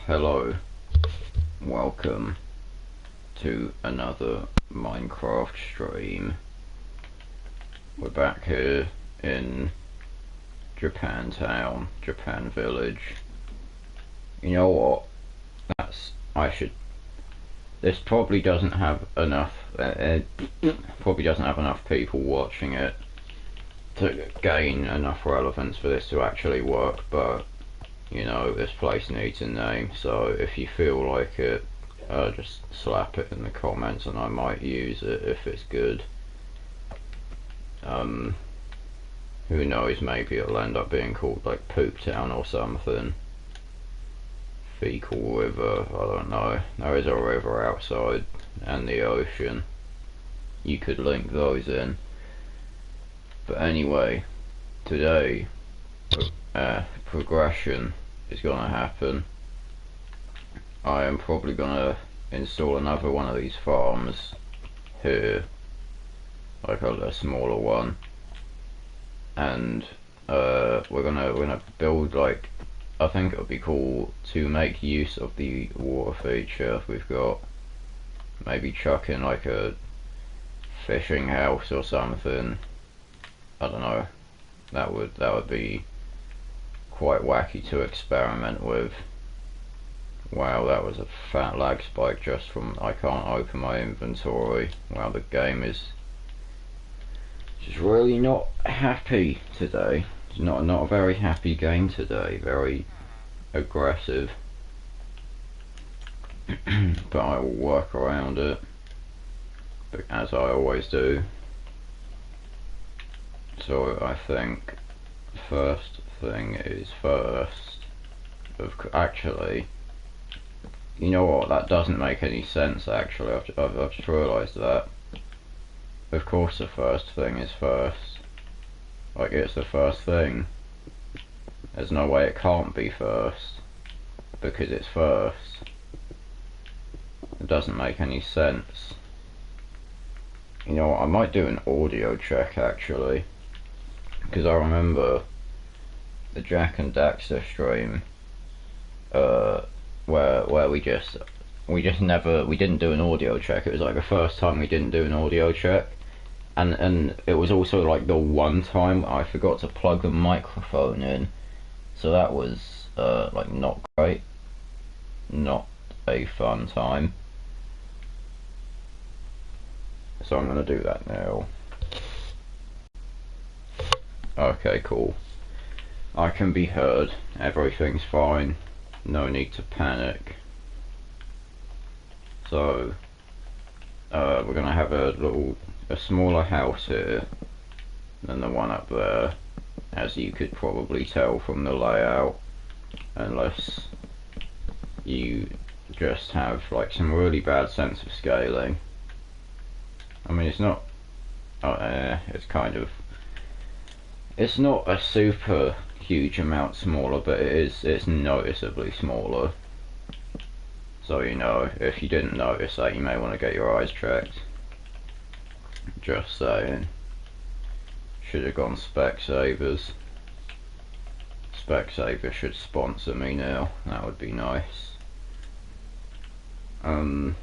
Hello, welcome to another Minecraft stream. We're back here in Japantown, Japan Village. You know what? This probably doesn't have enough. Probably doesn't have enough people watching it to gain enough relevance for this to actually work, but you know, this place needs a name, so if you feel like it, just slap it in the comments and I might use it if it's good. Who knows, maybe it'll end up being called like Poop Town or something. Fecal River, I don't know. There is a river outside and the ocean. You could link those in. But anyway, today, progression is gonna happen. I am probably gonna install another one of these farms here, like a smaller one, and we're gonna build, like, I think it would be cool to make use of the water feature we've got. Maybe chuck in like a fishing house or something. I don't know. That would be quite wacky to experiment with. Wow, that was a fat lag spike just from I can't open my inventory. Wow, the game is just really not happy today. It's not a very happy game today. Very aggressive. But I will work around it, as I always do. So I think first thing is first. Actually, you know what? That doesn't make any sense. Actually, I've just realised that. Of course, the first thing is first. Like, it's the first thing. There's no way it can't be first because it's first. It doesn't make any sense. You know what? I might do an audio check actually, because I remember the Jack and Daxter stream, where we didn't do an audio check. It was like the first time we didn't do an audio check, and it was also like the one time I forgot to plug the microphone in, so that was like not great, not a fun time. So I'm gonna do that now. Okay, cool. I can be heard. Everything's fine. No need to panic. So, we're gonna have a smaller house here than the one up there, as you could probably tell from the layout, unless you just have like some really bad sense of scaling. I mean, it's not. It's kind of. It's not a super huge amount smaller, but it's noticeably smaller. So, you know, if you didn't notice that, you may want to get your eyes checked. Just saying. Should have gone Specsavers. Specsavers should sponsor me now. That would be nice. I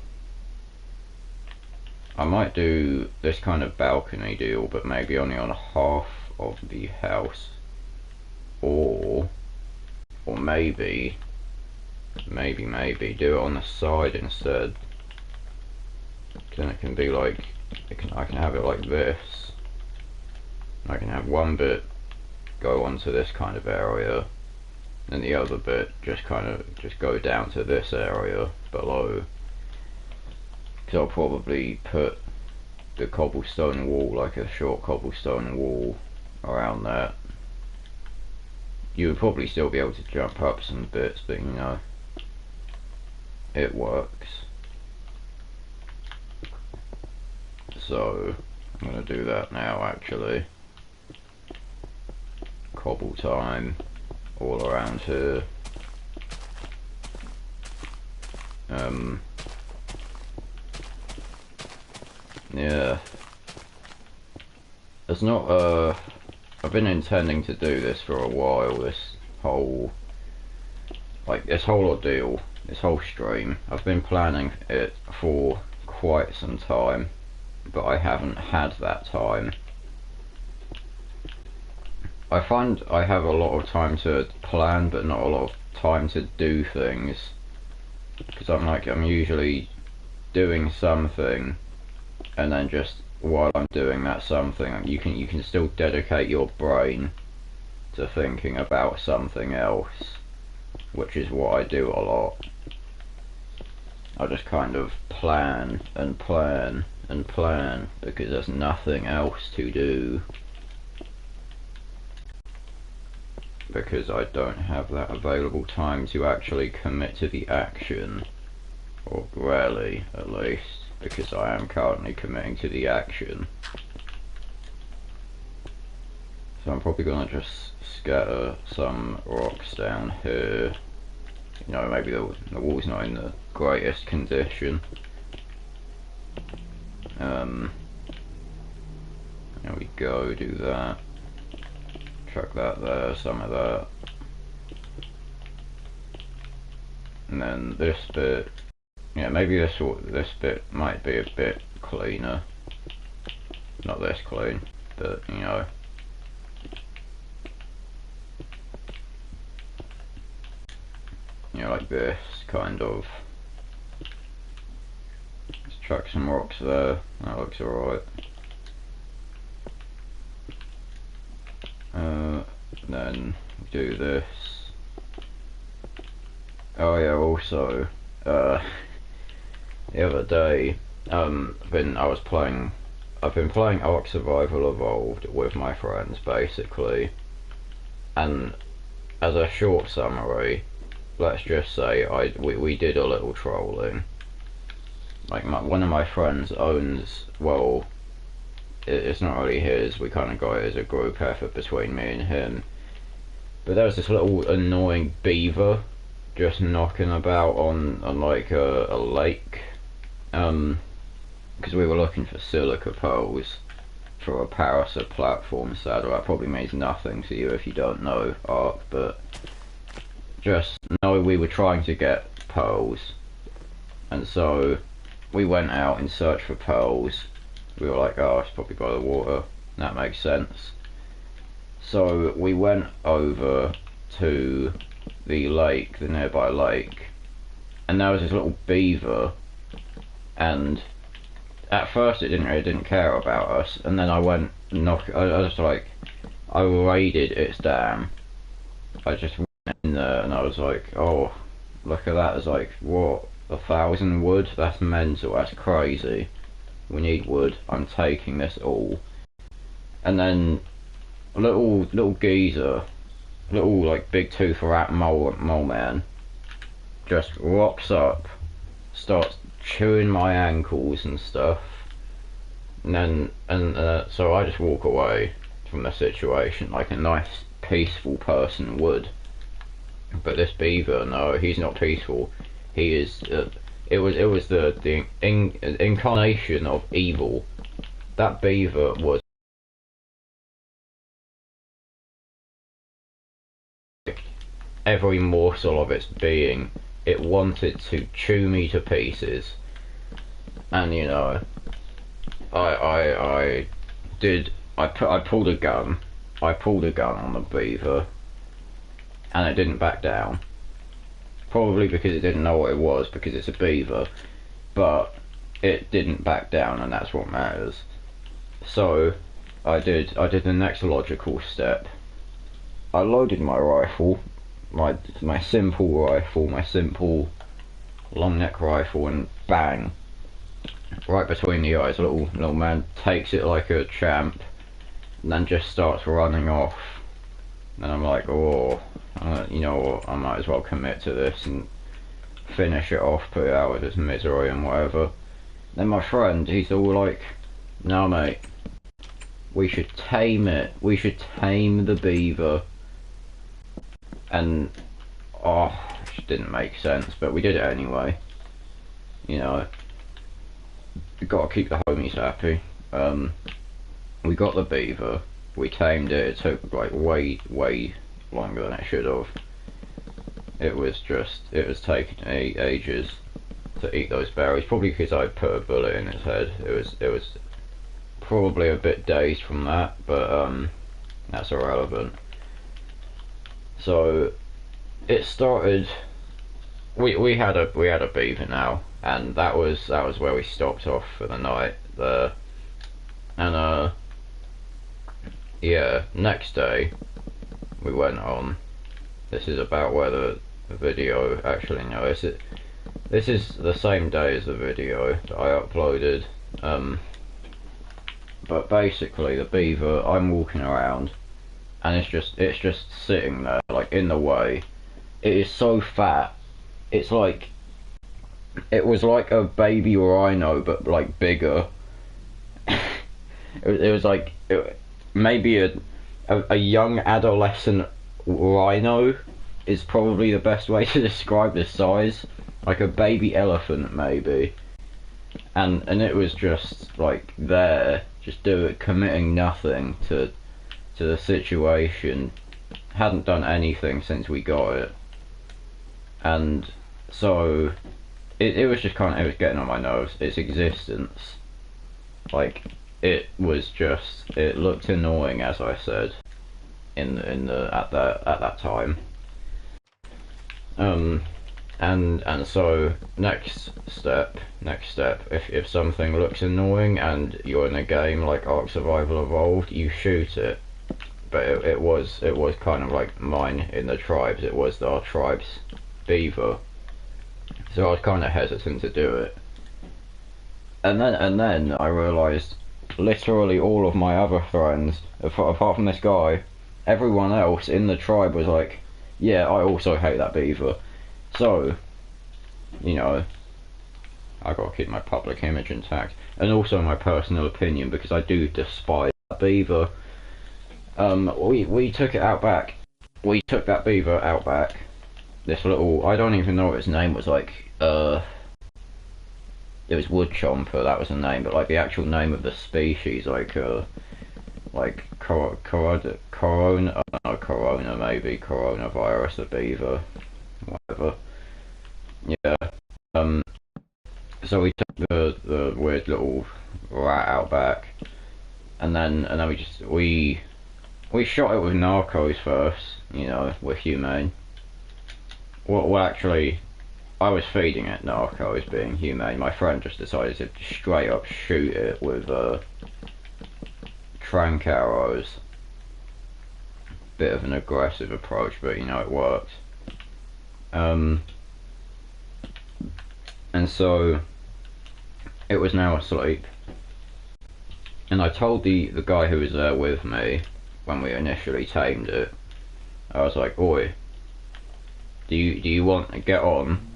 might do this kind of balcony deal, but maybe only on half of the house, or maybe do it on the side instead. Then it can be like, I can have it like this. I can have one bit go onto this kind of area, and the other bit just go down to this area below. Because I'll probably put the cobblestone wall, like a short cobblestone wall around that. You would probably still be able to jump up some bits, but you know, it works. So I'm gonna do that now actually. Cobble time all around here. Yeah. It's not, I've been intending to do this for a while, this whole like this whole ordeal, this whole stream, I've been planning it for quite some time, but I haven't had that time. I find I have a lot of time to plan, but not a lot of time to do things, because I'm usually doing something, and then just while I'm doing that something, you can still dedicate your brain to thinking about something else, which is what I do a lot. I just kind of plan and plan and plan because there's nothing else to do, because I don't have that available time to actually commit to the action, or rarely at least, because I am currently committing to the action. So I'm probably gonna just scatter some rocks down here. You know, maybe the wall's not in the greatest condition. There we go, do that. Chuck that there, some of that. And then this bit, yeah, maybe this bit might be a bit cleaner. Not this clean, but you know. You know, like this, kind of. Let's chuck some rocks there, that looks alright. Then do this. Oh yeah, also, the other day, I've been playing Ark Survival Evolved with my friends, basically, and as a short summary, let's just say we did a little trolling. Like one of my friends owns, well, it's not really his, we kind of got it as a group effort between me and him, but there was this little annoying beaver just knocking about on like a lake, because we were looking for silica pearls for a parasite platform saddle. That probably means nothing to you if you don't know Ark, but just know we were trying to get pearls, and so we went out in search for pearls. We were like, oh, it's probably by the water, that makes sense. So we went over to the lake, the nearby lake, and there was this little beaver, and at first it didn't care about us, and then I went I raided its dam. I just went in there and I was like, oh, look at that. It's like, what, 1,000 wood? That's mental, that's crazy. We need wood, I'm taking this all. And then a little geezer, little like big tooth rat mole man, just rocks up, starts chewing my ankles and stuff, and then so I just walk away from the situation like a nice peaceful person would. But this beaver, no, he's not peaceful. He is. It was the incarnation of evil. That beaver was every morsel of its being. It wanted to chew me to pieces, and you know, I pulled a gun. I pulled a gun on the beaver, and it didn't back down. Probably because it didn't know what it was, because it's a beaver, but it didn't back down, and that's what matters. So I did the next logical step. I loaded my rifle, my simple rifle, my simple long neck rifle, and bang, right between the eyes, little man takes it like a champ, and then just starts running off. And I'm like, oh, you know what, I might as well commit to this and finish it off, put it out with its misery and whatever. Then my friend, he's all like, no mate, we should tame it, we should tame the beaver. And, oh, it didn't make sense, but we did it anyway. You know, we gotta keep the homies happy. We got the beaver, we tamed it. It took like way longer than it should have. it was taking me ages to eat those berries, probably because I put a bullet in its head. It was probably a bit dazed from that, but that's irrelevant. So it started. We had a beaver now, and that was where we stopped off for the night there. And yeah, next day we went on. This is about where the video actually this is the same day as the video that I uploaded. But basically the beaver, I'm walking around and it's just sitting there like in the way. It is so fat. It's like it was like a baby rhino but like bigger. It was like maybe a young adolescent rhino is probably the best way to describe this size. Like a baby elephant maybe. And it was just like there, just committing nothing to the situation. Hadn't done anything since we got it. And so it was just it was getting on my nerves, its existence. Like it looked annoying, as I said at that time. And so next step, if something looks annoying and you're in a game like Ark Survival Evolved, you shoot it. But it was kind of like mine in the tribes. It was our tribe's beaver, so I was kind of hesitant to do it. And then I realised literally all of my other friends, apart from this guy, everyone else in the tribe was like, yeah, I also hate that beaver. So, you know, I gotta keep my public image intact, and also my personal opinion, because I do despise that beaver. We took it out back. We took that beaver out back. This little, I don't even know what its name was, like, it was wood chomper, that was the name, but like the actual name of the species, corona, no, corona maybe, coronavirus, the beaver, whatever. Yeah. So we took the weird little rat out back, and then we shot it with narcos first. You know, we're humane. Well, actually, I was feeding it narcos, being humane. My friend just decided to straight up shoot it with trank arrows. Bit of an aggressive approach, but you know, it worked. And so it was now asleep, and I told the guy who was there with me when we initially tamed it, I was like, oi, do you want to get on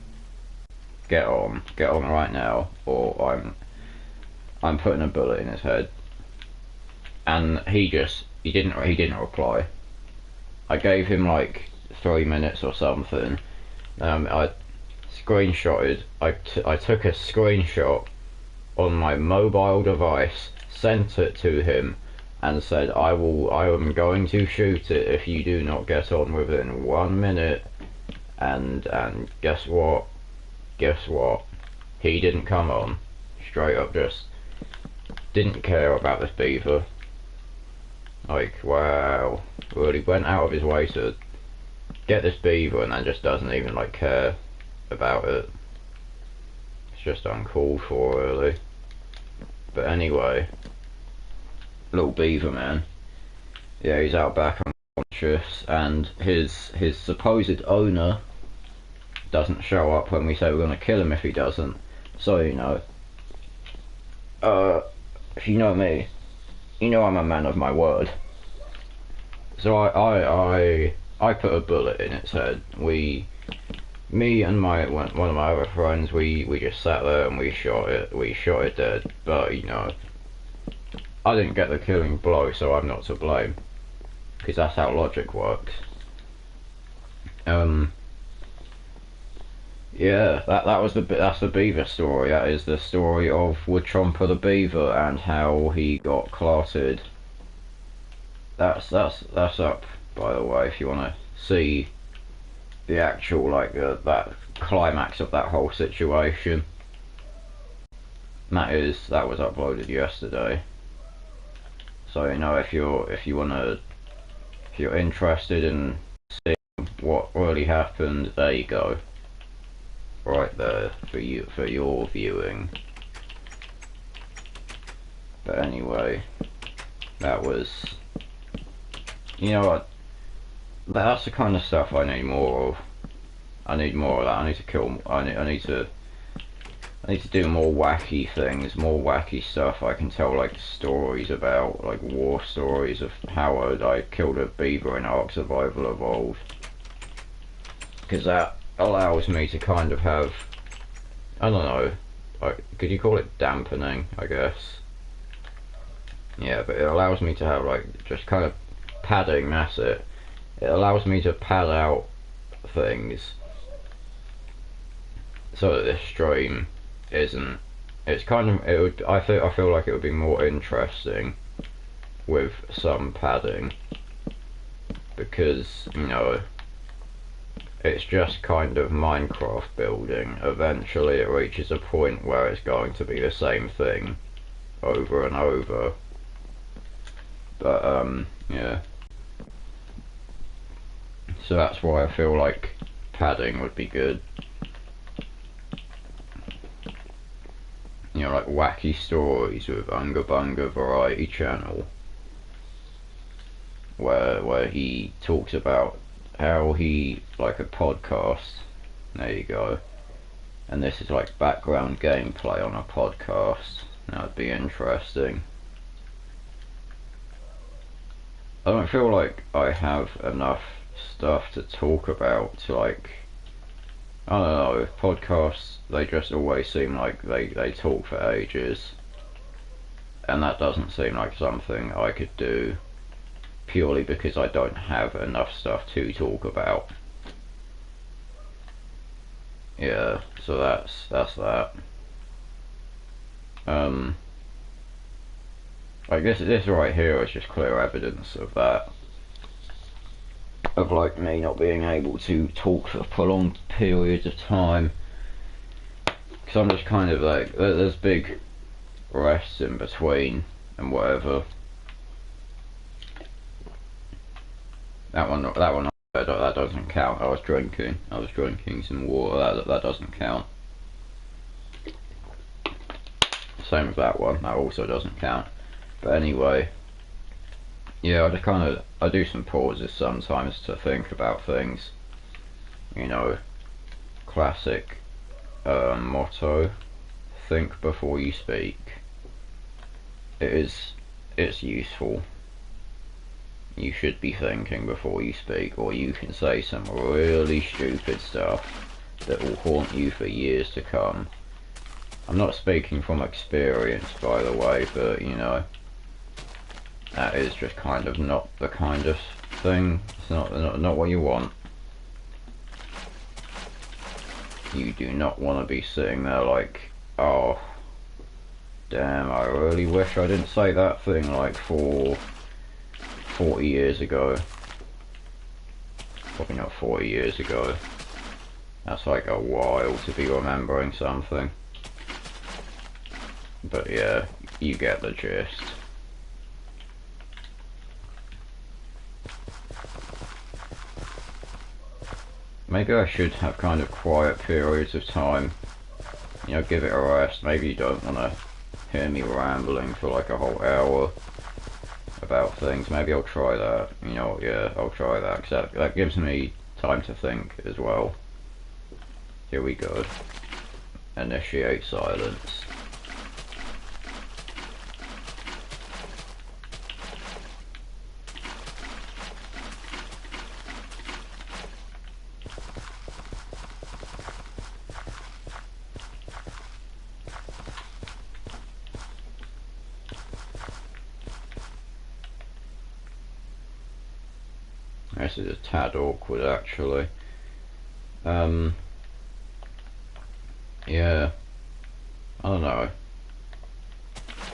right now, or I'm putting a bullet in his head. And he didn't reply. I gave him like 3 minutes or something. I screenshotted. I took a screenshot on my mobile device, sent it to him, and said, I am going to shoot it if you do not get on within 1 minute. And guess what? He didn't come on. Straight up just didn't care about this beaver. Like, wow. Really went out of his way to get this beaver and then just doesn't even like care about it. It's just uncalled for, really. But anyway, little beaver man, yeah, he's out back unconscious, and his supposed owner doesn't show up when we say we're gonna kill him if he doesn't. So, you know, if you know me, you know I'm a man of my word. So I put a bullet in its head. Me and one of my other friends, we just sat there and we shot it dead. But you know, I didn't get the killing blow, so I'm not to blame, because that's how logic works. Yeah, that's the beaver story. That is the story of Woodchomper the beaver and how he got clarted. That's up, by the way, if you want to see the actual like that climax of that whole situation. And that was uploaded yesterday. So you know, if you're interested in seeing what really happened, there you go, right there for your viewing. But anyway, that was, you know what, that's the kind of stuff I need more of. I need more of that. I need to kill. I need to do more wacky things, more wacky stuff. I can tell like stories about, like war stories of how I killed a beaver in Ark Survival Evolved, because that allows me to kind of have, I don't know, like, could you call it dampening, I guess. Yeah, but it allows me to have like just kind of padding. That's it. It allows me to pad out things so that this stream isn't. It's kind of. It would. I feel like it would be more interesting with some padding, because you know, it's just kind of Minecraft building. Eventually, it reaches a point where it's going to be the same thing over and over. But yeah. So that's why I feel like padding would be good. You know, like wacky stories with Unga Bunga Variety Channel, where he talks about how he, like a podcast. There you go. And this is like background gameplay on a podcast. That'd be interesting. I don't feel like I have enough stuff to talk about to, like, I don't know, podcasts, they just always seem like they talk for ages, and that doesn't seem like something I could do, purely because I don't have enough stuff to talk about. Yeah, so that's that. I guess this right here is just clear evidence of that. Of like me not being able to talk for prolonged periods of time. Because I'm just kind of like, there's big rests in between and whatever. That doesn't count. I was drinking some water. That doesn't count. Same with that one. That also doesn't count. But anyway, yeah, I do some pauses sometimes to think about things. You know, classic motto: think before you speak. It's useful. You should be thinking before you speak, or you can say some really stupid stuff that will haunt you for years to come. I'm not speaking from experience, by the way, but you know, that is just kind of not the kind of thing. It's not what you want. You do not want to be sitting there like, oh, damn, I really wish I didn't say that thing like 40 years ago. Probably not 40 years ago. That's like a while to be remembering something. But yeah, you get the gist. Maybe I should have kind of quiet periods of time. You know, give it a rest. Maybe you don't want to hear me rambling for like a whole hour about things. Maybe I'll try that. You know, yeah, I'll try that, because that gives me time to think as well. Here we go. Initiate silence. This is a tad awkward, actually. Yeah. I don't know.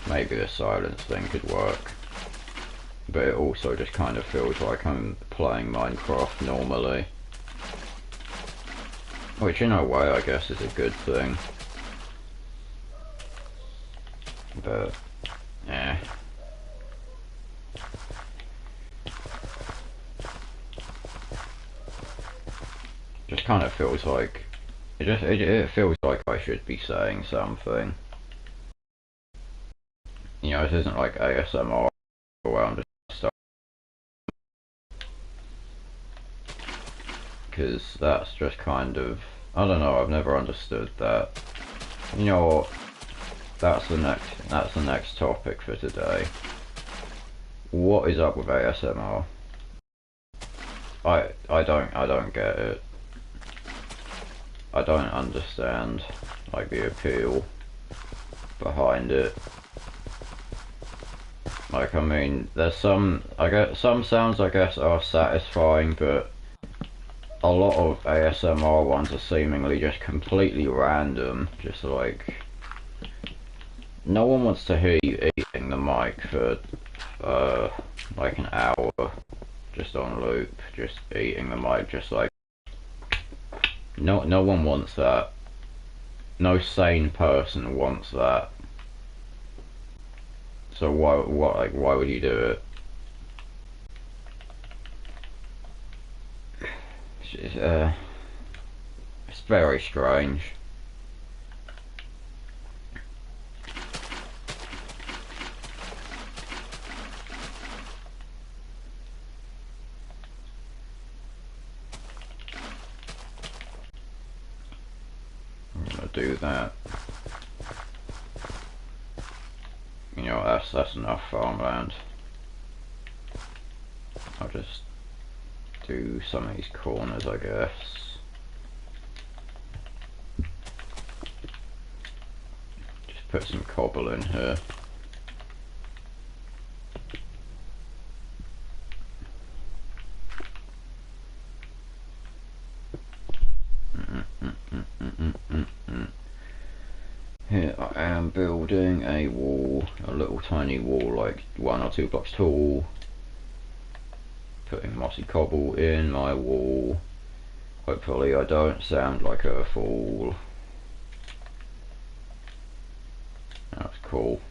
Maybe the silence thing could work. But it also just kind of feels like I'm playing Minecraft normally. which in a way I guess is a good thing. But yeah. Just kind of feels like it feels like I should be saying something. You know, it isn't like ASMR where I'm just stuck, because that's just kind of, I don't know, I've never understood that. You know what? That's the next topic for today. What is up with ASMR? I don't get it. I don't understand like the appeal behind it. Like, I mean, there's some sounds I guess are satisfying, but a lot of ASMR ones are seemingly just completely random. Just like, no one wants to hear you eating the mic for like an hour, just on loop, just eating the mic, just like, no one wants that. No sane person wants that. So why would you do it? It's very strange. I'm gonna do that. You know, that's enough farmland. I'll just do some of these corners, I guess. Just put some cobble in here. Here I am building a wall, a little tiny wall, like 1 or 2 blocks tall. Putting mossy cobble in my wall. Hopefully I don't sound like a fool. That's cool.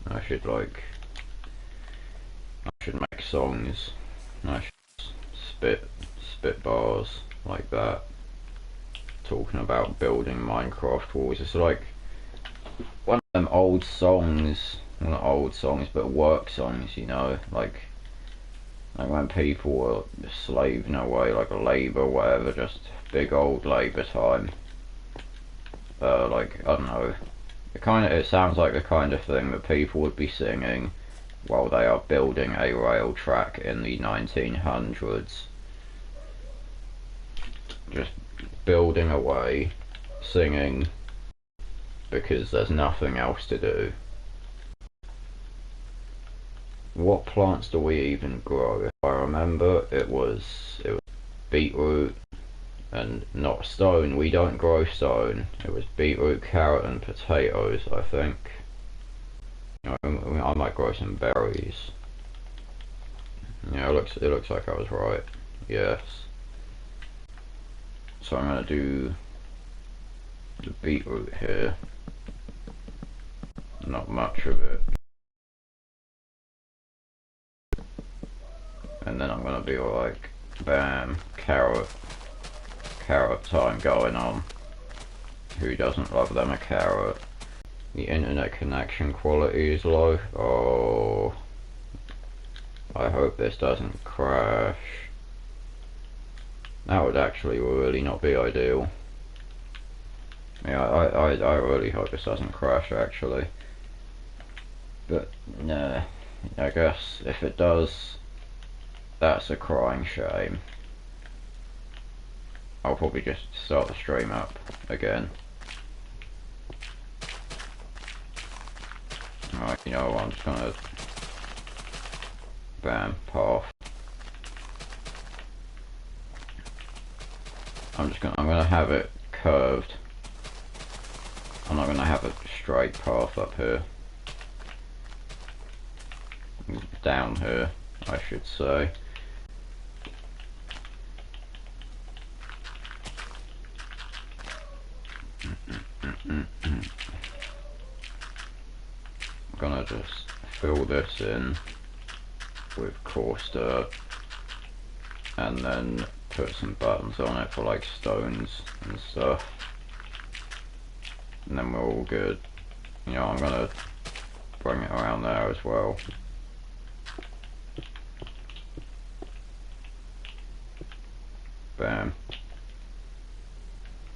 I should make songs. I should spit bars like that. Talking about building Minecraft walls. It's like one of them old songs, well, not old songs, but work songs, you know, like when people were slaving away, like a labour, whatever, just big old labour time. Like, I don't know, it sounds like the kind of thing that people would be singing while they are building a rail track in the 1900s. Just building away, singing, because there's nothing else to do. What plants do we even grow? If I remember, it was beetroot and not stone. We don't grow stone. It was beetroot, carrot, and potatoes, I think. You know, I might grow some berries. Yeah, it looks like I was right. Yes. So I'm gonna do the beetroot here. Not much of it. And then I'm gonna be like, bam, carrot time going on. Who doesn't love them a carrot? The internet connection quality is low. Oh, I hope this doesn't crash. That would actually really not be ideal. Yeah, I really hope this doesn't crash actually. But nah, I guess if it does, that's a crying shame. I'll probably just start the stream up again. Right, you know what, I'm just gonna bam, path. I'm gonna have it curved. I'm not gonna have a straight path up here. Down here, I should say. just fill this in with coarse dirt and then put some buttons on it for like stones and stuff, and then we're all good. You know, I'm gonna bring it around there as well. Bam.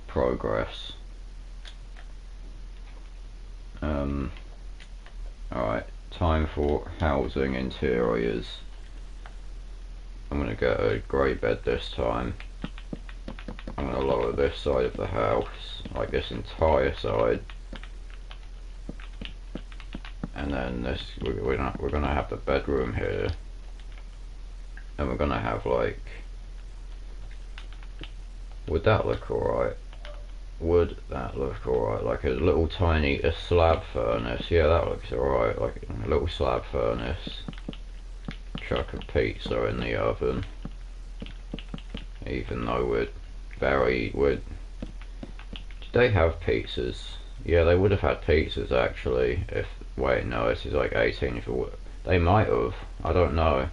Progress. Alright, time for housing interiors. I'm gonna get a grey bed this time. I'm gonna lower this side of the house, like this entire side. And then this, we're gonna have the bedroom here. And we're gonna have like, would that look alright? Would that look alright? Like a little tiny, a slab furnace. Yeah, that looks alright. Like a little slab furnace. Chuck a pizza in the oven. Even though did they have pizzas? Yeah, they would have had pizzas actually. If, wait, no, this is like 18. They might have. I don't know.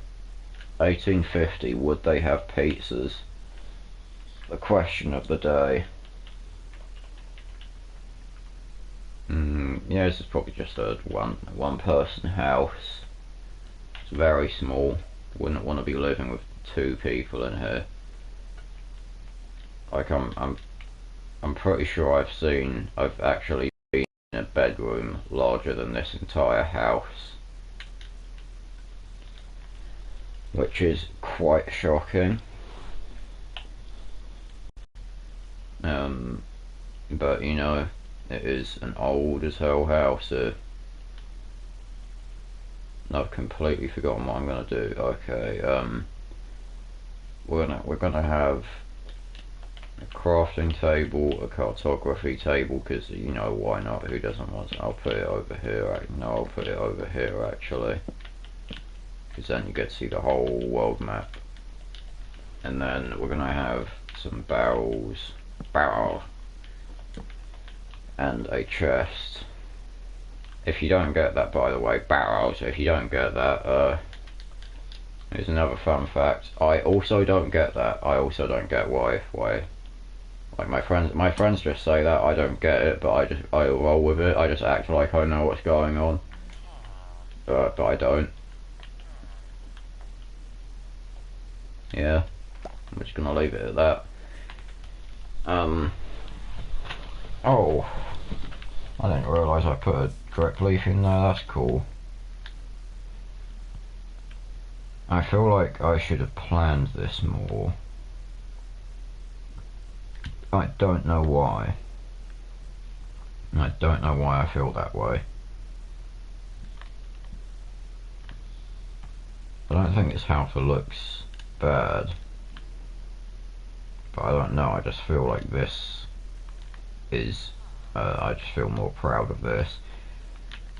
1850, would they have pizzas? The question of the day. Yeah, this is probably just a one person house. It's very small. Wouldn't want to be living with 2 people in here. Like I'm pretty sure I've actually been in a bedroom larger than this entire house, which is quite shocking. But you know, it is an old as hell house here. I've completely forgotten what I'm gonna do. Okay, we're gonna have a crafting table, a cartography table, because you know, why not? Who doesn't want it? I'll put it over here. No, I'll put it over here actually, because then you get to see the whole world map. And then we're gonna have some barrels, and a chest. If you don't get that, by the way, barrels, if you don't get that, here's another fun fact. I also don't get that. I also don't get why, like my friends just say that. I don't get it, but I roll with it. I just act like I know what's going on. But I don't. Yeah. I'm just gonna leave it at that. Oh, I didn't realise I put a direct leaf in there. That's cool. I feel like I should have planned this more. I don't know why. I don't know why I feel that way. I don't think this house looks bad, but I don't know, I just feel like this is, I just feel more proud of this.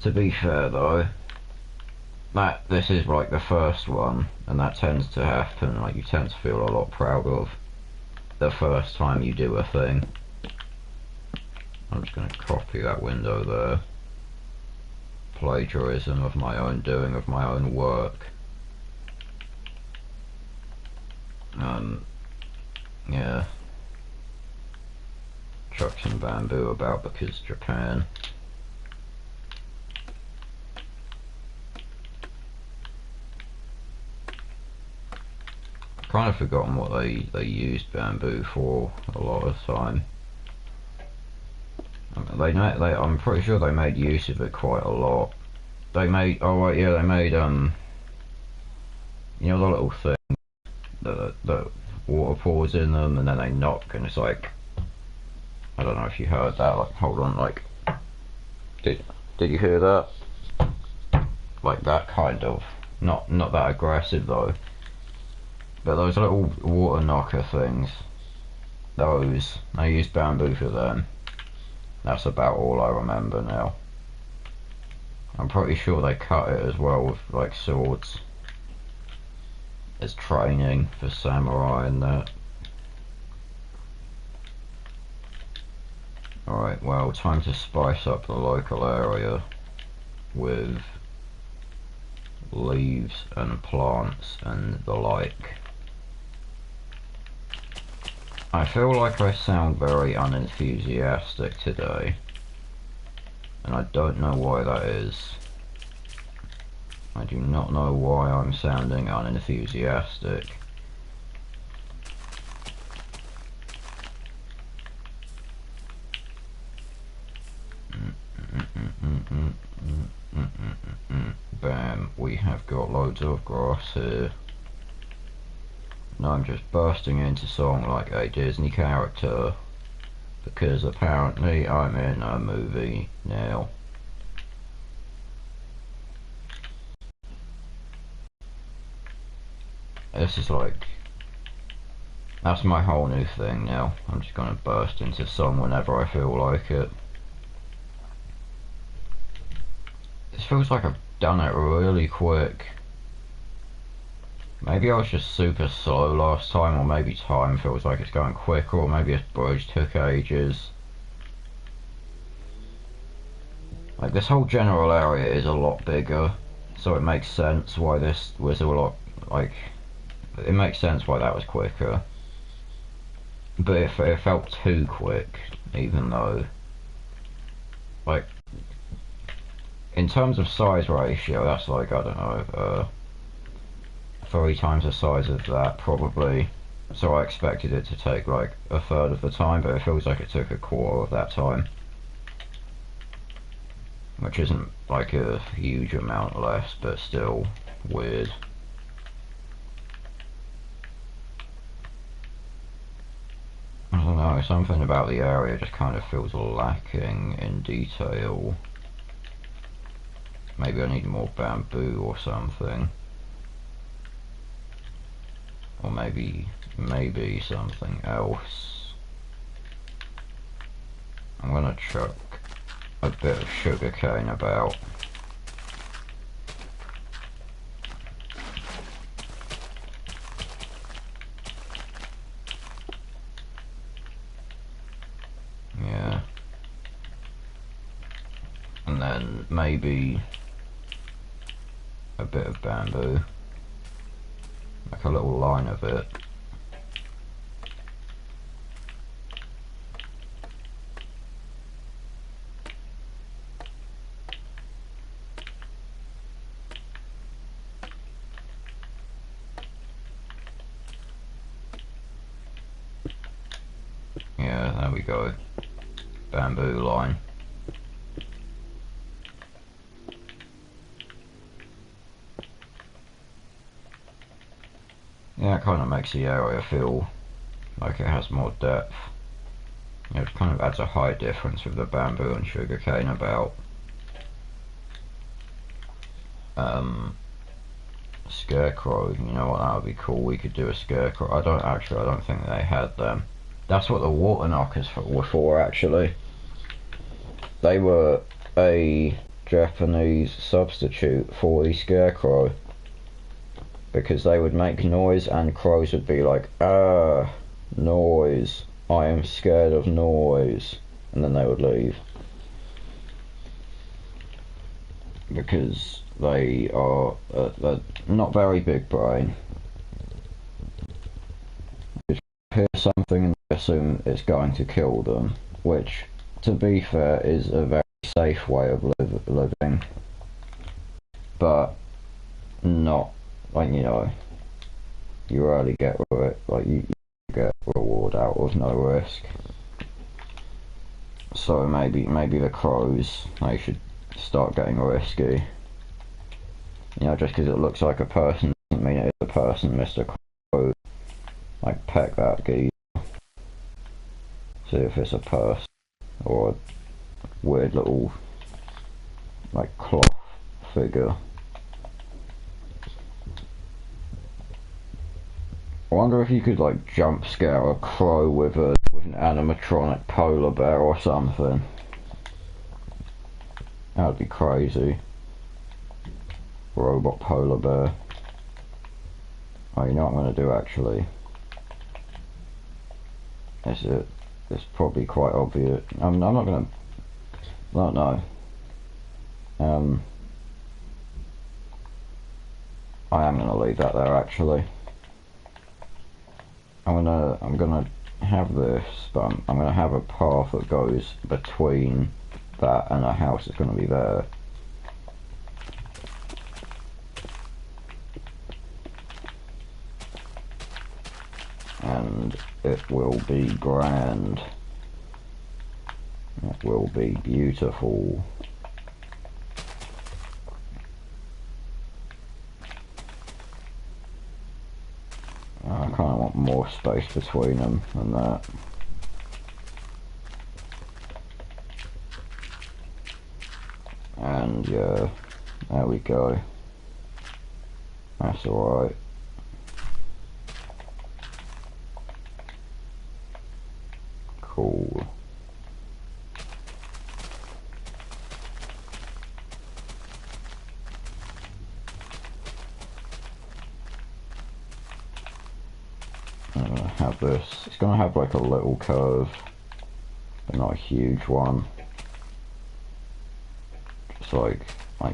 To be fair though, this is like the first one, and that tends to happen, like you tend to feel a lot proud of the first time you do a thing. I'm just going to copy that window there. Plagiarism of my own doing, of my own work. Yeah. Chuck some bamboo about because Japan. Kind of forgotten what they used bamboo for a lot of the time. I'm pretty sure they made use of it quite a lot. They made, oh right, yeah, they made you know the little thing that water pours in them and then they knock and it's like, I don't know if you heard that, like, hold on, like, did you hear that? Like that kind of, not that aggressive though, but those little water knocker things, those, I used bamboo for them. That's about all I remember now. I'm pretty sure they cut it as well with like swords as training for samurai and that. Alright, well, time to spice up the local area with leaves and plants and the like. I feel like I sound very unenthusiastic today, and I don't know why that is. I do not know why I'm sounding unenthusiastic. Bam, we have got loads of grass here. Now I'm just bursting into song like a Disney character, because apparently I'm in a movie now. This is like, that's my whole new thing now. I'm just gonna burst into song whenever I feel like it. This feels like I've done it really quick. Maybe I was just super slow last time, or maybe time feels like it's going quicker, or maybe this bridge took ages. Like, this whole general area is a lot bigger, so it makes sense why this was a lot, like, it makes sense why that was quicker. But it felt too quick, even though, like, in terms of size ratio, that's like, I don't know, 3 times the size of that, probably. So I expected it to take like a third of the time, but it feels like it took a quarter of that time. Which isn't like a huge amount less, but still weird. I don't know, something about the area just kind of feels lacking in detail. Maybe I need more bamboo or something. Or maybe something else. I'm gonna chuck a bit of sugarcane about. Yeah. And then maybe a bit of bamboo. Like a little line of it. Yeah, there we go. Bamboo line. Yeah, it kind of makes the area feel like it has more depth. It kind of adds a height difference with the bamboo and sugarcane about. Scarecrow, you know what, that would be cool. We could do a scarecrow. I don't think they had them. That's what the water knockers were for, actually. They were a Japanese substitute for the scarecrow, because they would make noise and crows would be like, ah, noise, I am scared of noise, and then they would leave. Because they are they're not very big brain. They hear something and they assume it's going to kill them, which, to be fair, is a very safe way of living. But not, like, you know, you rarely get like you get reward out of no risk. So maybe the crows, they should start getting risky. You know, just because it looks like a person doesn't mean it is a person, Mr. Crow. Like, peck that geese. See if it's a person or a weird little, like, cloth figure. I wonder if you could, like, jump scare a crow with an animatronic polar bear or something. That would be crazy. Robot polar bear. Oh, you know what I'm going to do, actually? It's probably quite obvious. I'm not going to... No. I am gonna leave that there actually. I'm gonna have this, but I'm gonna have a path that goes between that and a house that's gonna be there. And it will be grand. It will be beautiful. I kind of want more space between them than that. And yeah, there we go. That's alright. Cool. I'm gonna have this. It's gonna have like a little curve, but not a huge one. Just like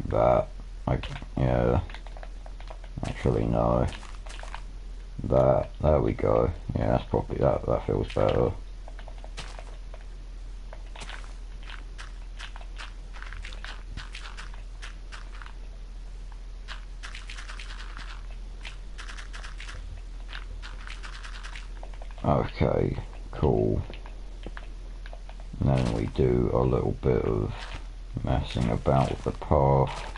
that. Like, yeah. Actually, no. There we go. Yeah, that's probably, that feels better. Okay, cool. And then we do a little bit of messing about with the path.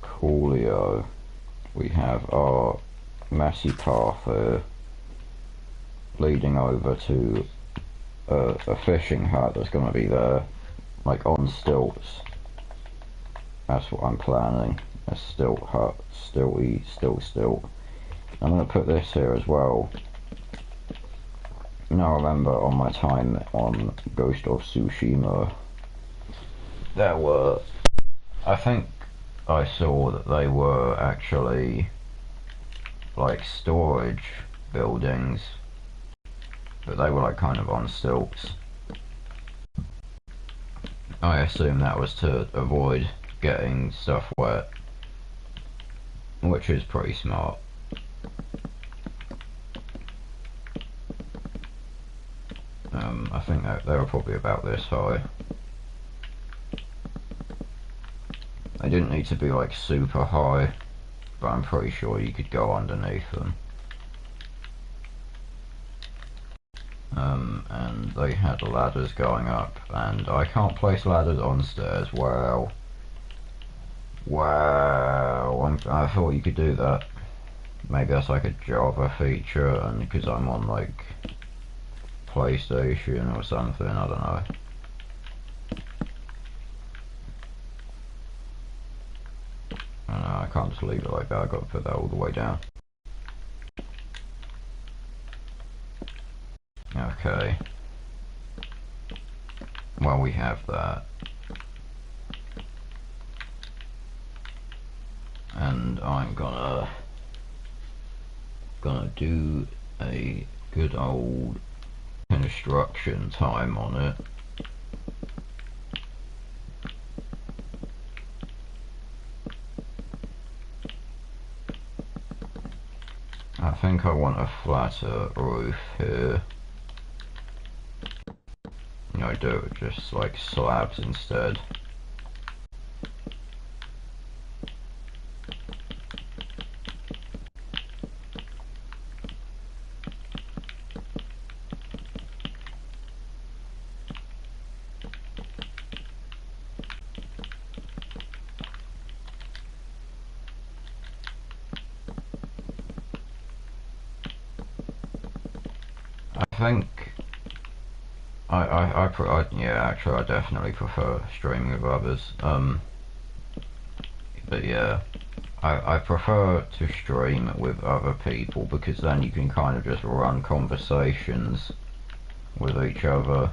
Coolio. We have our messy path here, leading over to a fishing hut that's going to be there, like on stilts. That's what I'm planning. A stilt hut, stilty, stilt. I'm going to put this here as well. Now remember on my time on Ghost of Tsushima, there were, I think I saw that they were actually like storage buildings, but they were like kind of on stilts. I assume that was to avoid getting stuff wet, which is pretty smart. I think that they were probably about this high. They didn't need to be like super high, but I'm pretty sure you could go underneath them. And they had ladders going up, and I can't place ladders on stairs. Wow. I thought you could do that. Maybe that's like a Java feature, and because I'm on like PlayStation or something, I don't know. I can't just leave it like that. I've got to put that all the way down. Okay. Well, we have that. And I'm gonna do a good old construction time on it. I think I want a flatter roof here. You know, do it just like slabs instead. I think yeah, actually I definitely prefer streaming with others. But yeah, I prefer to stream with other people because then you can kind of just run conversations with each other,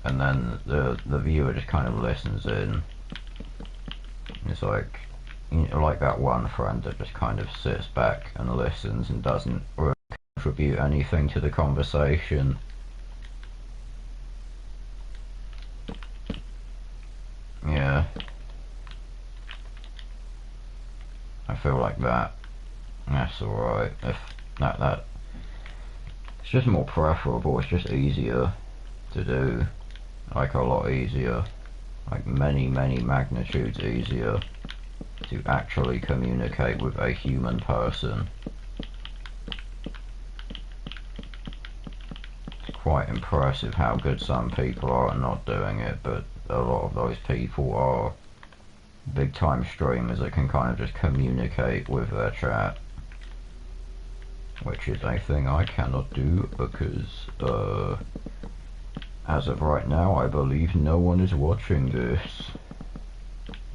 and then the viewer just kind of listens in. It's like, you know, like that one friend that just kind of sits back and listens and doesn't really contribute anything to the conversation. Yeah. feel like that's alright. If that it's just more preferable, it's just easier to do, like a lot easier, like many magnitudes easier to actually communicate with a human person. It's quite impressive how good some people are at not doing it, but a lot of those people are big time streamers that can kind of just communicate with their chat, which is a thing I cannot do because as of right now I believe no one is watching this,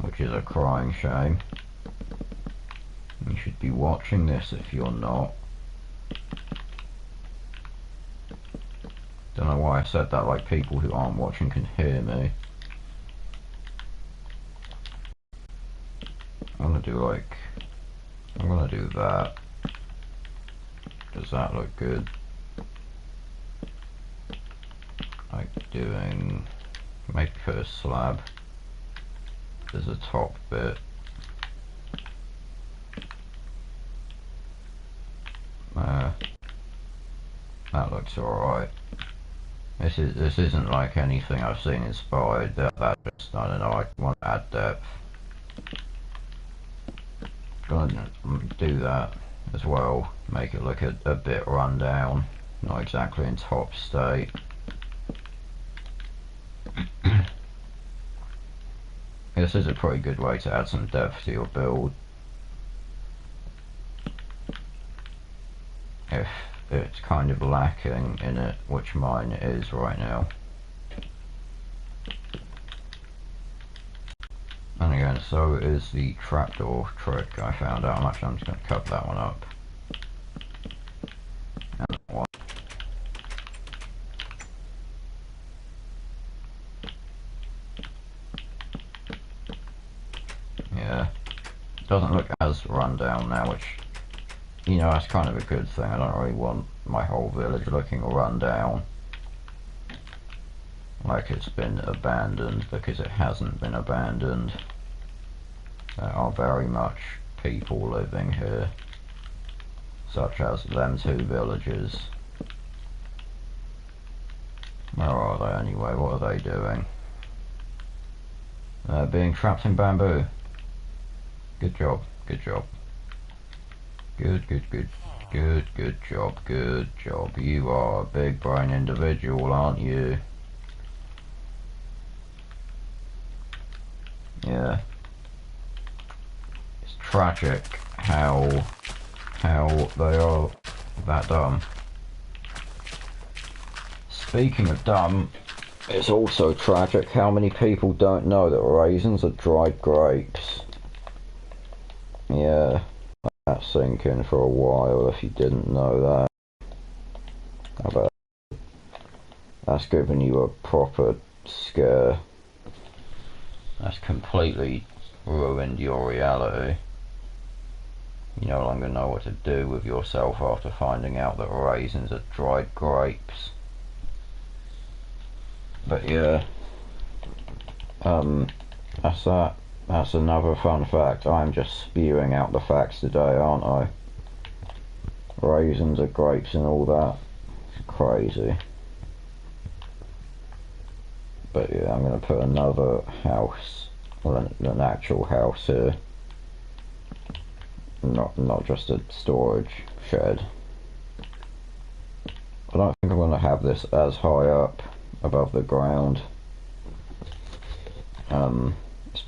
which is a crying shame. You should be watching this if you're not. Don't know why I said that, like people who aren't watching can hear me. I'm gonna do that. Does that look good? Like doing, maybe put a slab as a top bit. That looks alright. This isn't like anything I've seen inspired. That just, I don't know, I want to add depth. Gonna do that as well. Make it look a bit run down, not exactly in top state. This is a pretty good way to add some depth to your build. If it's kind of lacking in it, which mine is right now. And again, so is the trapdoor trick I found out. I'm just going to cut that one up. And that one. Yeah, doesn't look as run down now, which, you know, that's kind of a good thing. I don't really want my whole village looking run down, like it's been abandoned, because it hasn't been abandoned. There are very much people living here, such as them two villages. Where are they anyway? What are they doing? They're being trapped in bamboo. Good job, good job. Good job, good job. You are a big brain individual, aren't you? Yeah. It's tragic how they are that dumb. Speaking of dumb, it's also tragic how many people don't know that raisins are dried grapes. Yeah, that sink in for a while if you didn't know that. I bet that's giving you a proper scare. That's completely ruined your reality. You no longer know what to do with yourself after finding out that raisins are dried grapes. But yeah, that's that. That's another fun fact. I'm just spewing out the facts today, aren't I? Raisins are grapes and all that. It's crazy. But yeah, I'm gonna put another house, well, an actual house here. Not just a storage shed. I don't think I'm gonna have this as high up above the ground.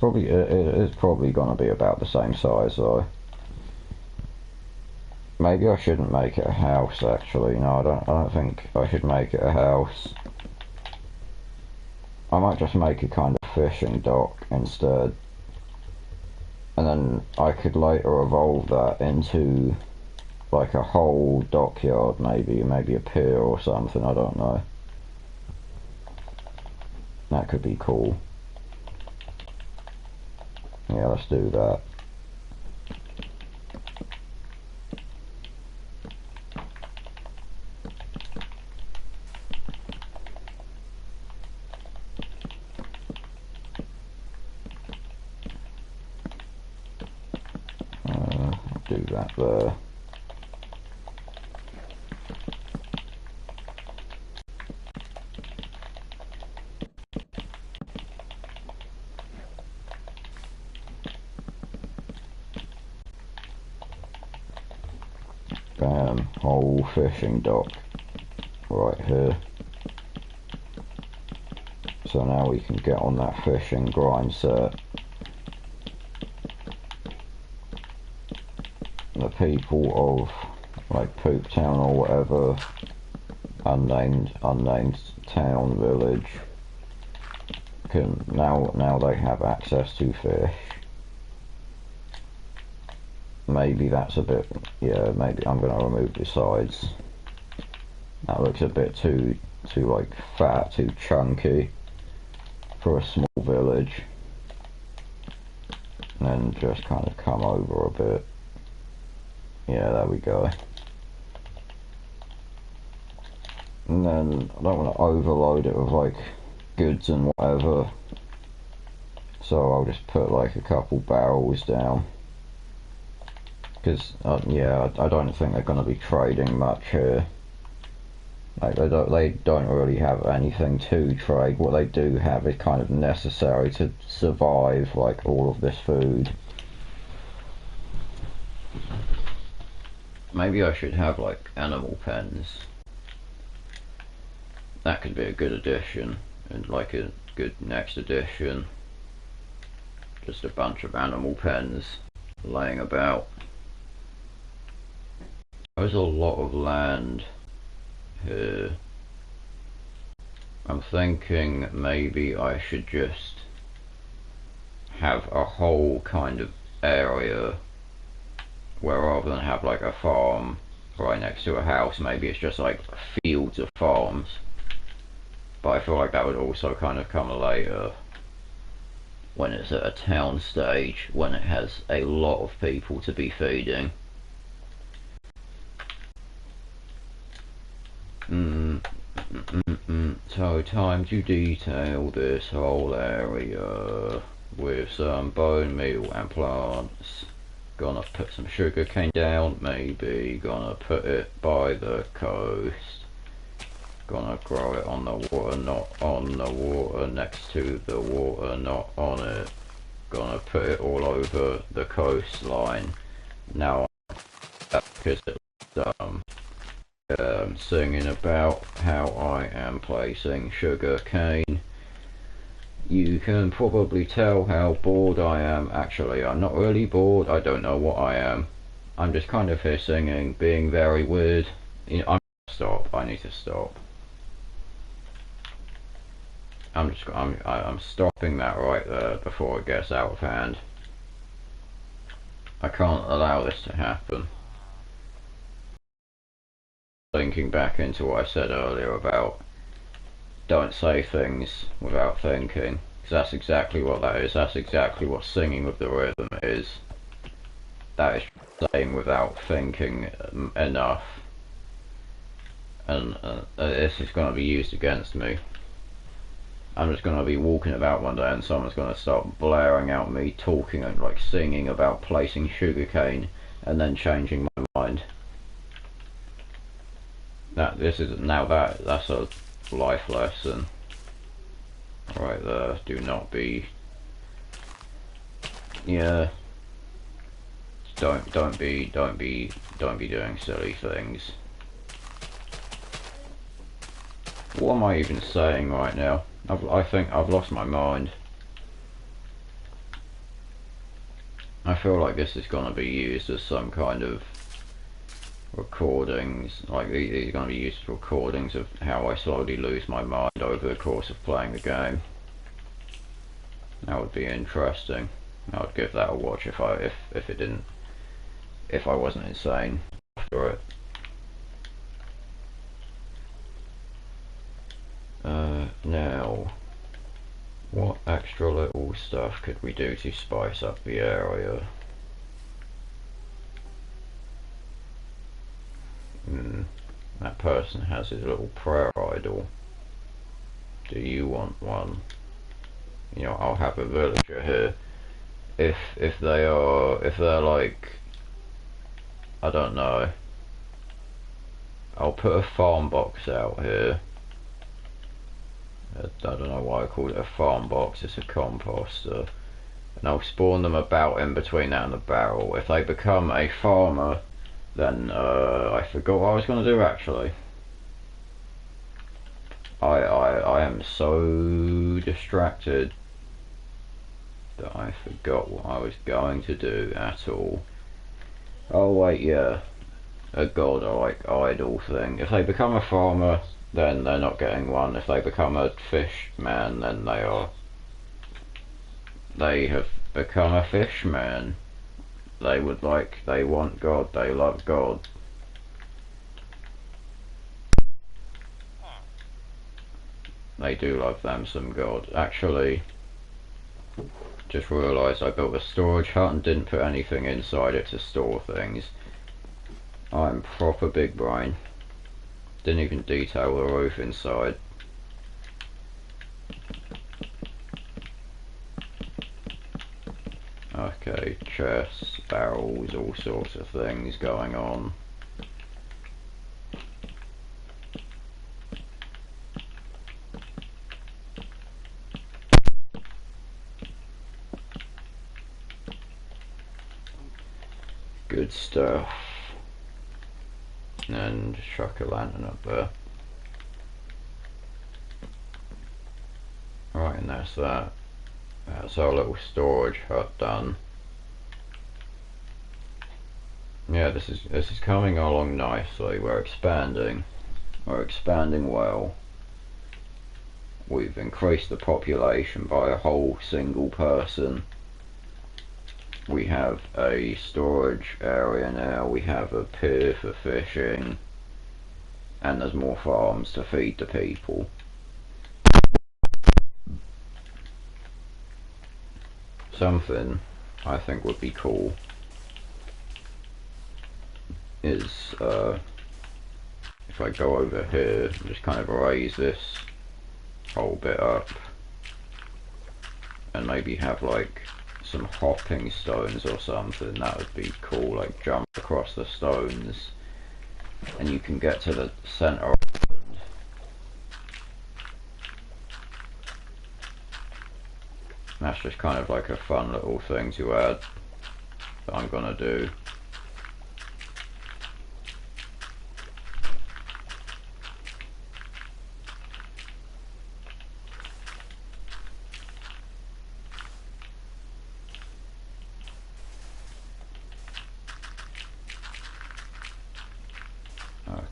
It is probably gonna be about the same size though. Maybe I shouldn't make it a house actually. No, I don't think I should make it a house. I might just make a kind of fishing dock instead. And then I could later evolve that into like a whole dockyard, maybe a pier or something, I don't know. That could be cool. Yeah, let's do that. there. Bam, whole fishing dock right here. So now we can get on that fishing grind set. The people of like Poop Town or whatever, unnamed town, village, can now they have access to fish. Maybe that's a bit, yeah, maybe I'm gonna remove the sides. That looks a bit too like fat, too chunky for a small village. And then just kind of come over a bit. Yeah, there we go. And then I don't want to overload it with like goods and whatever. So I'll just put like a couple barrels down. Because, yeah, I don't think they're going to be trading much here. Like, they don't really have anything to trade. What they do have is kind of necessary to survive, like, all of this food. Maybe I should have, like, animal pens. That could be a good addition, and like a good next addition. Just a bunch of animal pens laying about. There's a lot of land here. I'm thinking maybe I should just have a whole kind of area where, rather than have like a farm right next to a house, maybe it's just like fields of farms. But I feel like that would also kind of come later, when it's at a town stage, when it has a lot of people to be feeding. So time to detail this whole area with some bone meal and plants. Gonna put some sugar cane down, maybe. Gonna put it by the coast. Gonna grow it on the water, not on the water, next to the water, not on it. Gonna put it all over the coastline. Now, because it's singing about how I am placing sugar cane. You can probably tell how bored I am. Actually, I'm not really bored. I don't know what I am. I'm just kind of here singing, being very weird. You know, I need to stop. I'm stopping that right there before it gets out of hand. I can't allow this to happen. Linking back into what I said earlier about don't say things without thinking, because that's exactly what that is. That's exactly what singing with the rhythm is. That is saying without thinking enough. And this is going to be used against me. I'm just going to be walking about one day and someone's going to start blaring out me talking and like singing about placing sugarcane and then changing my mind. That's a life lesson right there. Do not be, yeah, don't be doing silly things. What am I even saying right now? I think I've lost my mind. I feel like this is going to be used as some kind of recordings, like these are going to be used as recordings of how I slowly lose my mind over the course of playing the game. That would be interesting. I would give that a watch if I wasn't insane after it. Now, what extra little stuff could we do to spice up the area? That person has his little prayer idol. Do you want one? You know, I'll have a villager here. If they're like I don't know. I'll put a farm box out here. I don't know why I called it a farm box, it's a composter. And I'll spawn them about in between that and the barrel. If they become a farmer, then I forgot what I was going to do actually. I am so distracted that I forgot what I was going to do at all. Oh wait, yeah. A god or like idol thing. If they become a farmer, then they're not getting one. If they become a fish man, then they are. They have become a fish man. They want God, they love God. They do love them some God. Actually, just realised I built a storage hut and didn't put anything inside it to store things. I'm proper big brain. Didn't even detail the roof inside. Okay, chests, barrels, all sorts of things going on. Good stuff. And just chuck a lantern up there. Right, and that's that. That's our little storage hut done. Yeah, this is coming along nicely. We're expanding. We're expanding well. We've increased the population by a whole single person. We have a storage area now, we have a pier for fishing, and there's more farms to feed the people. Something I think would be cool is if I go over here and just kind of raise this whole bit up and maybe have like some hopping stones or something. That would be cool, like jump across the stones and you can get to the center of the island. That's just kind of like a fun little thing to add that I'm gonna do.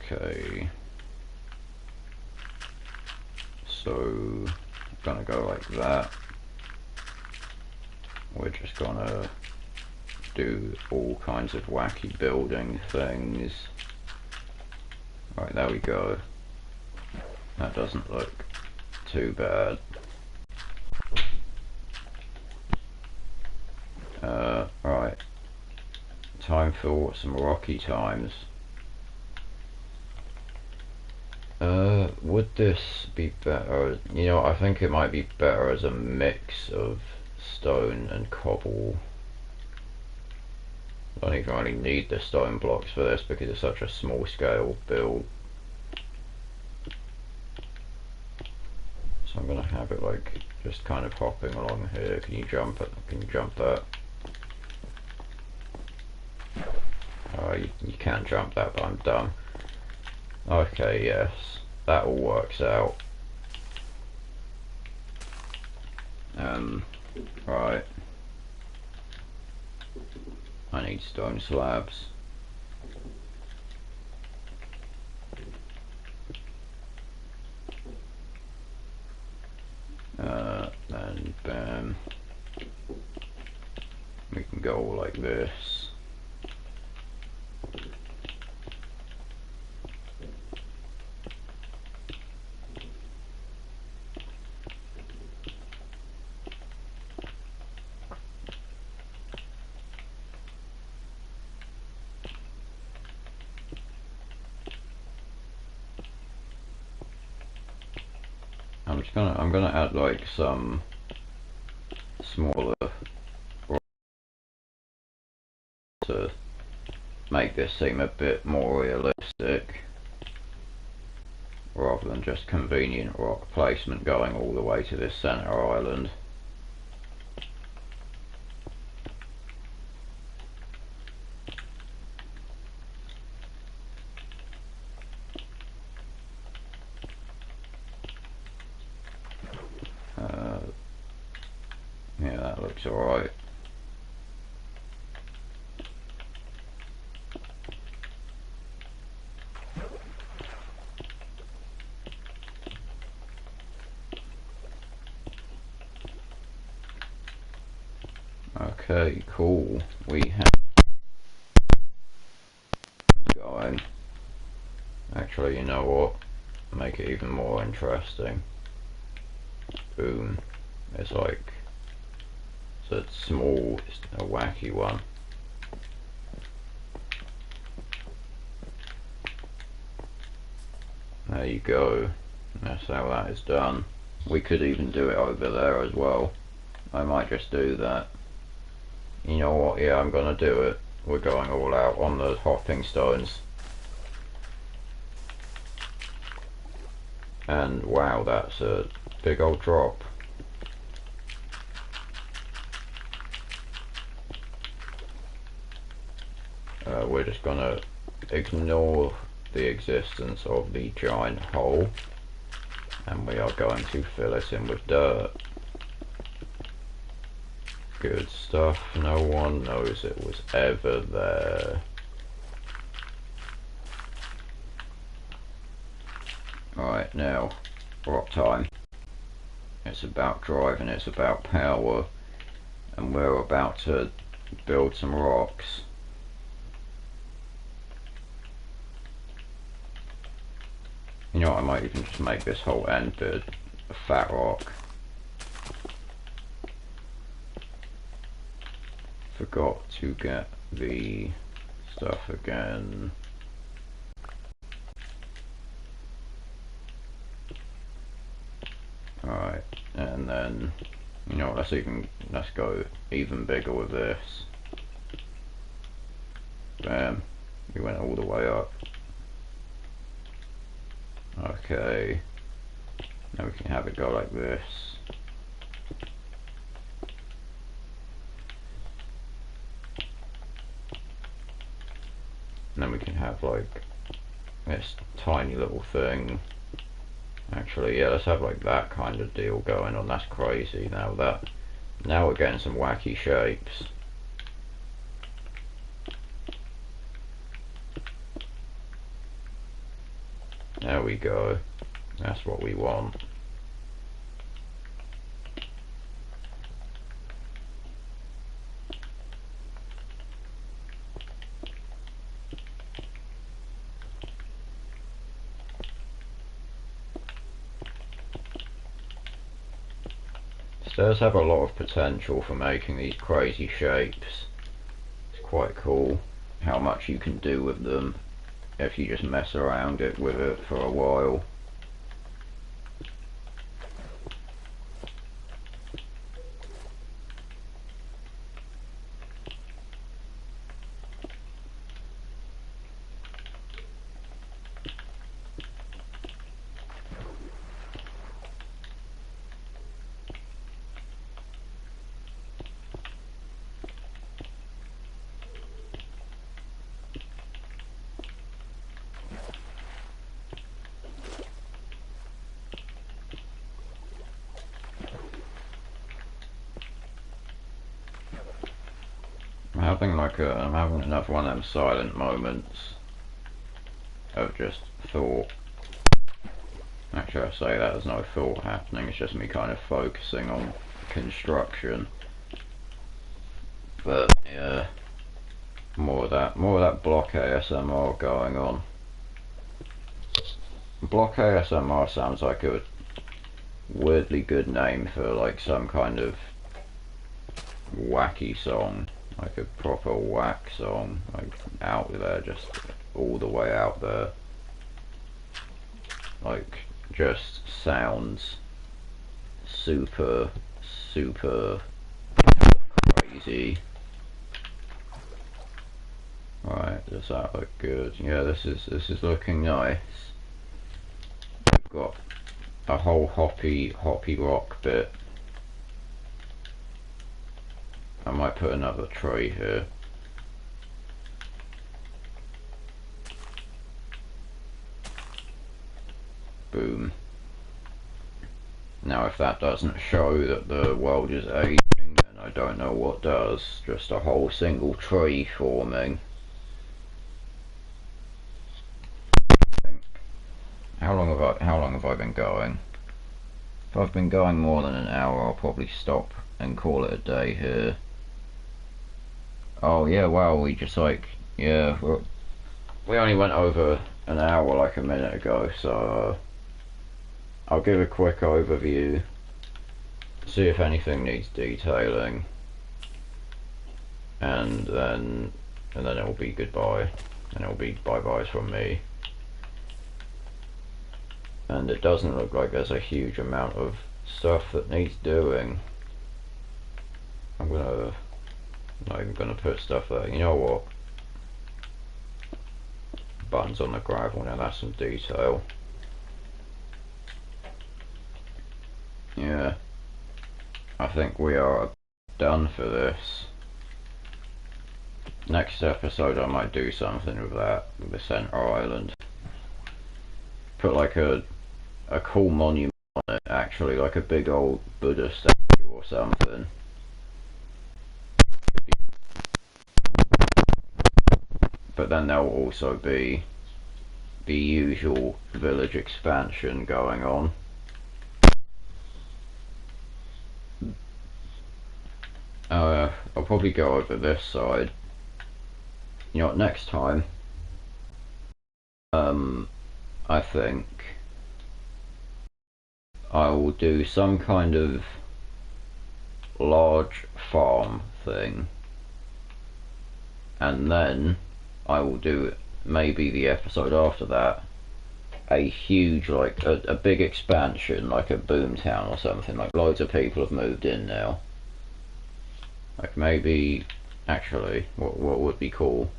Okay, so I'm gonna go like that. We're just gonna do all kinds of wacky building things. Right, there we go. That doesn't look too bad. Right. Time for some rocky times. Would this be better? You know, I think it might be better as a mix of stone and cobble. I don't even really need the stone blocks for this because it's such a small scale build. So I'm gonna have it like just kind of hopping along here. Can you jump it? Can you jump that? You can't jump that, but I'm dumb. Okay, yes, that all works out. Right. I need stone slabs. And bam. We can go like this. I'm gonna add like some smaller to make this seem a bit more realistic, rather than just convenient rock placement going all the way to this centre island. Yeah, that looks alright. Okay, cool. We have going. Actually, you know what? Make it even more interesting. Boom. It's like, so it's small, it's a wacky one. There you go. That's how that is done. We could even do it over there as well. I might just do that. You know what? Yeah, I'm gonna do it. We're going all out on the hopping stones. And wow, that's a big old drop. We're just gonna ignore the existence of the giant hole, and we are going to fill it in with dirt. Good stuff. No one knows it was ever there. Right, now, rock time. It's about drive and it's about power, and we're about to build some rocks. You know what, I might even just make this whole end bit a fat rock. Forgot to get the stuff again. Alright, and then, you know, let's go even bigger with this. Bam, we went all the way up. Okay, now we can have it go like this. And then we can have like this tiny little thing. Actually, yeah, let's have like that kind of deal going on. That's crazy. Now we're getting some wacky shapes. There we go. That's what we want. Stairs have a lot of potential for making these crazy shapes. It's quite cool how much you can do with them if you just mess around with it for a while. I'm having another one of them silent moments of just thought. Actually, I say that there's no thought happening, it's just me kind of focusing on construction. But yeah, more of that block ASMR going on. Block ASMR sounds like a weirdly good name for like some kind of wacky song. Like a proper whack song, like out there, just all the way out there. Like, just sounds super crazy. Right, does that look good? Yeah, this is looking nice. We've got a whole hoppy rock bit. I might put another tree here. Boom. Now if that doesn't show that the world is aging, then I don't know what does. Just a whole single tree forming. How long have I been going? If I've been going more than an hour, I'll probably stop and call it a day here. Oh yeah, wow, we just yeah, we only went over an hour like a minute ago, so I'll give a quick overview, see if anything needs detailing, and then it will be goodbye, and it will be bye-byes from me. And it doesn't look like there's a huge amount of stuff that needs doing. I'm not even gonna put stuff there. You know what? Buttons on the gravel, now that's some detail. Yeah, I think we are done for this. Next episode I might do something with that, with the center island. Put like a cool monument on it, actually, like a big old Buddha statue or something. But then there will also be the usual village expansion going on. I'll probably go over this side. You know what, next time, I think I will do some kind of large farm thing, and then I will do maybe the episode after that a huge, like a big expansion, like a boomtown or something, like loads of people have moved in now. Like maybe, actually, what would be cool,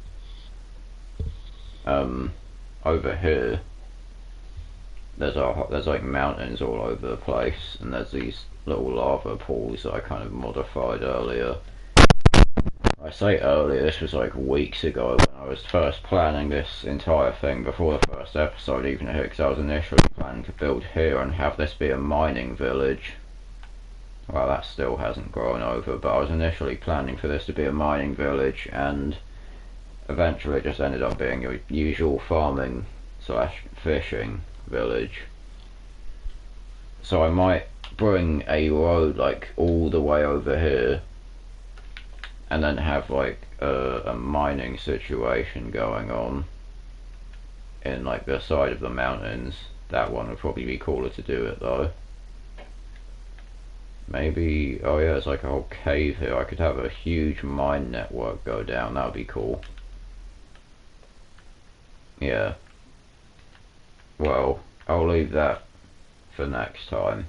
over here there's like mountains all over the place, and there's these little lava pools that I kind of modified earlier. I say earlier, this was like weeks ago when I was first planning this entire thing, before the first episode even hit, because I was initially planning to build here and have this be a mining village. Well, that still hasn't grown over, but I was initially planning for this to be a mining village, and eventually it just ended up being your usual farming slash fishing village. So I might bring a road like all the way over here, and then have like a mining situation going on in like the side of the mountains. That one would probably be cooler to do it though. Maybe, oh yeah, it's like a whole cave here. I could have a huge mine network go down, that would be cool. Yeah. Well, I'll leave that for next time.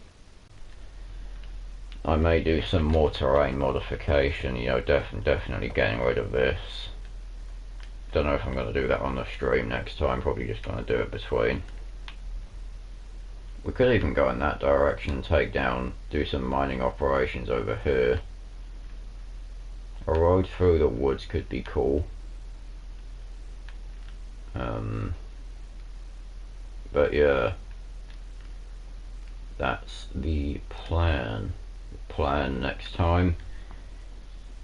I may do some more terrain modification, you know, definitely getting rid of this. Don't know if I'm going to do that on the stream next time, probably just going to do it between. We could even go in that direction and take down, do some mining operations over here. A road through the woods could be cool. But yeah, that's the plan. The plan next time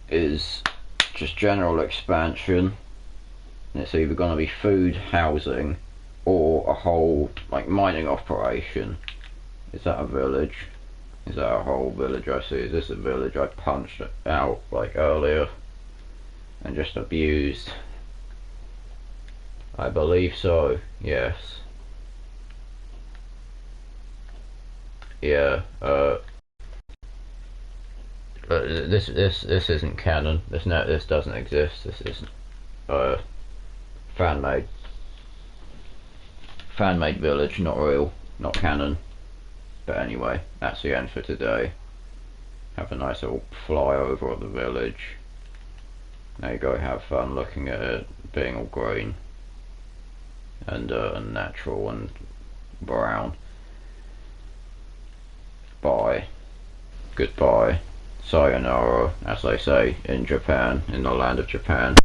is just general expansion. And it's either going to be food, housing, or a whole like mining operation. Is that a village? Is that a whole village I see? Is this a village I punched out like earlier and just abused? I believe so, yes. Yeah, this isn't canon. This doesn't exist. This is fan-made village, not real, not canon. But anyway, that's the end for today. Have a nice little flyover of the village. Now you go have fun looking at it being all green and natural and brown. Bye. Goodbye. Sayonara, as they say in Japan, in the land of Japan.